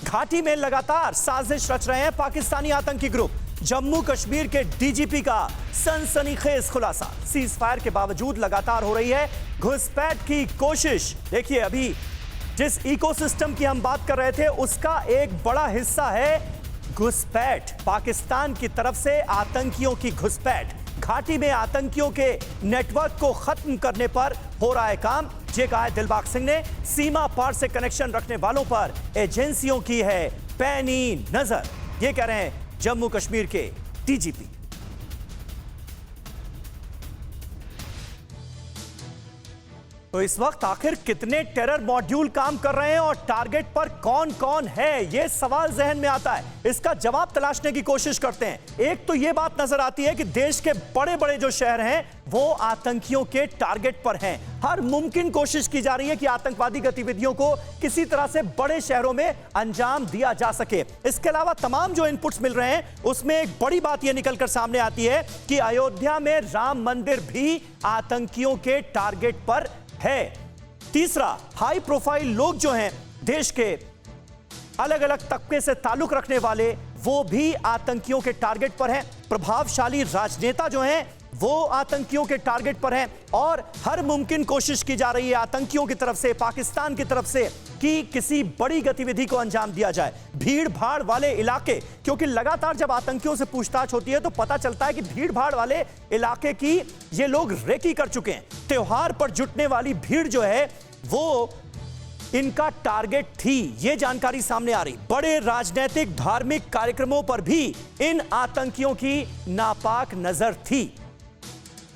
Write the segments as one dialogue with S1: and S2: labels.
S1: घाटी में लगातार साजिश रच रहे हैं पाकिस्तानी आतंकी ग्रुप। जम्मू कश्मीर के डीजीपी का सनसनीखेज खुलासा। सीज फायर के बावजूद लगातार हो रही है घुसपैठ की कोशिश। देखिए, अभी जिस इकोसिस्टम की हम बात कर रहे थे उसका एक बड़ा हिस्सा है घुसपैठ। पाकिस्तान की तरफ से आतंकियों की घुसपैठ। घाटी में आतंकियों के नेटवर्क को खत्म करने पर हो रहा है काम। ये कहा है दिलबाग सिंह ने। सीमा पार से कनेक्शन रखने वालों पर एजेंसियों की है पैनी नजर। ये कह रहे हैं जम्मू कश्मीर के डीजीपी। तो इस वक्त आखिर कितने टेरर मॉड्यूल काम कर रहे हैं और टारगेट पर कौन कौन है, यह सवाल जहन में आता है। इसका जवाब तलाशने की कोशिश करते हैं। एक तो यह बात नजर आती है कि देश के बड़े बड़े जो शहर हैं वो आतंकियों के टारगेट पर हैं। हर मुमकिन कोशिश की जा रही है कि आतंकवादी गतिविधियों को किसी तरह से बड़े शहरों में अंजाम दिया जा सके। इसके अलावा तमाम जो इनपुट्स मिल रहे हैं उसमें एक बड़ी बात यह निकलकर सामने आती है कि अयोध्या में राम मंदिर भी आतंकियों के टारगेट पर है। तीसरा, हाई प्रोफाइल लोग जो हैं देश के अलग अलग तबके से ताल्लुक रखने वाले, वो भी आतंकियों के टारगेट पर हैं। प्रभावशाली राजनेता जो हैं वो आतंकियों के टारगेट पर हैं और हर मुमकिन कोशिश की जा रही है आतंकियों की तरफ से, पाकिस्तान की तरफ से, कि किसी बड़ी गतिविधि को अंजाम दिया जाए। भीड़ भाड़ वाले इलाके, क्योंकि लगातार जब आतंकियों से पूछताछ होती है तो पता चलता है कि भीड़ भाड़ वाले इलाके की ये लोग रेकी कर चुके हैं। त्योहार पर जुटने वाली भीड़ जो है वो इनका टारगेट थी, ये जानकारी सामने आ रही। बड़े राजनीतिक धार्मिक कार्यक्रमों पर भी इन आतंकियों की नापाक नजर थी।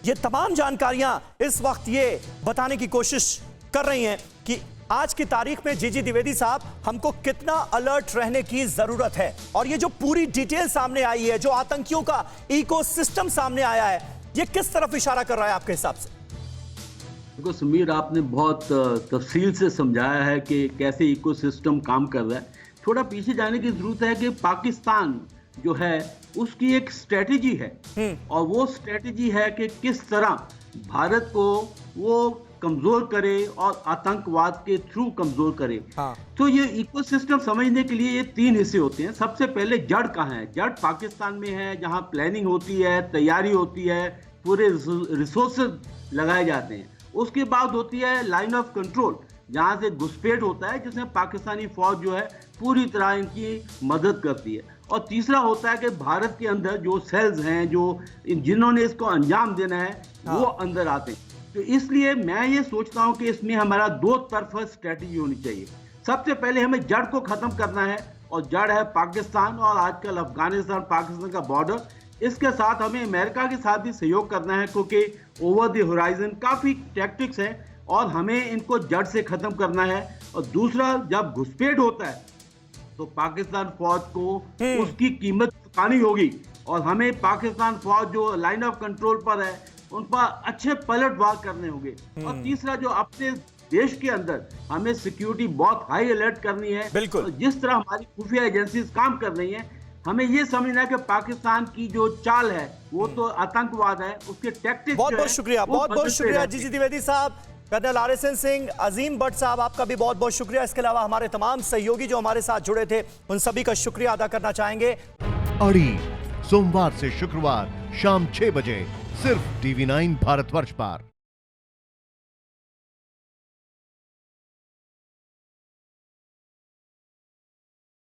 S1: ये तमाम जानकारियां इस वक्त ये बताने की कोशिश कर रही हैं कि आज की तारीख में जीजी द्विवेदी साहब हमको कितना अलर्ट रहने की जरूरत है। और ये जो पूरी डिटेल सामने आई है, जो आतंकियों का इकोसिस्टम सामने आया है, ये किस तरफ इशारा कर रहा है आपके हिसाब से?
S2: देखो समीर, आपने बहुत तफसील से समझाया है कि कैसे इकोसिस्टम काम कर रहा है। थोड़ा पीछे जाने की जरूरत है कि पाकिस्तान जो है उसकी एक स्ट्रेटेजी है और वो स्ट्रेटेजी है कि किस तरह भारत को वो कमजोर करे और आतंकवाद के थ्रू कमजोर करे। तो ये इकोसिस्टम समझने के लिए ये तीन हिस्से होते हैं। सबसे पहले जड़ कहाँ है? जड़ पाकिस्तान में है, जहाँ प्लानिंग होती है, तैयारी होती है, पूरे रिसोर्सेज लगाए जाते हैं। उसके बाद होती है लाइन ऑफ कंट्रोल, जहाँ से घुसपैठ होता है, जिसमें पाकिस्तानी फौज जो है पूरी तरह इनकी मदद करती है। और तीसरा होता है कि भारत के अंदर जो सेल्स हैं, जो जिन्होंने इसको अंजाम देना है, वो अंदर आते हैं। तो इसलिए मैं ये सोचता हूँ कि इसमें हमारा दो तरफा स्ट्रेटजी होनी चाहिए। सबसे पहले हमें जड़ को खत्म करना है और जड़ है पाकिस्तान और आजकल अफगानिस्तान पाकिस्तान का बॉर्डर। इसके साथ हमें अमेरिका के साथ भी सहयोग करना है, क्योंकि ओवर द होराइजन काफ़ी टैक्टिक्स हैं और हमें इनको जड़ से ख़त्म करना है। और दूसरा, जब घुसपैठ होता है तो पाकिस्तान फौज को उसकी कीमत चुकानी होगी और हमें पाकिस्तान फौज जो लाइन ऑफ कंट्रोल पर है उन पर अच्छे पलटवार करने होंगे। और तीसरा, जो अपने देश के अंदर हमें सिक्योरिटी बहुत हाई अलर्ट करनी है।
S1: बिल्कुल।
S2: जिस तरह हमारी खुफिया एजेंसीज काम कर रही हैं, हमें ये समझना है कि पाकिस्तान की जो चाल है वो तो आतंकवाद है, उसके टैक्टिक्स।
S1: बहुत बहुत शुक्रिया, बहुत बहुत शुक्रिया जीजी द्विवेदी साहब, कर्नल RSN सिंह, अजीम भट्ट साहब, आपका भी बहुत बहुत शुक्रिया। इसके अलावा हमारे तमाम सहयोगी जो हमारे साथ जुड़े थे उन सभी का शुक्रिया अदा करना चाहेंगे।
S3: अड़ी सोमवार से शुक्रवार शाम 6 बजे सिर्फ TV9 भारतवर्ष पर।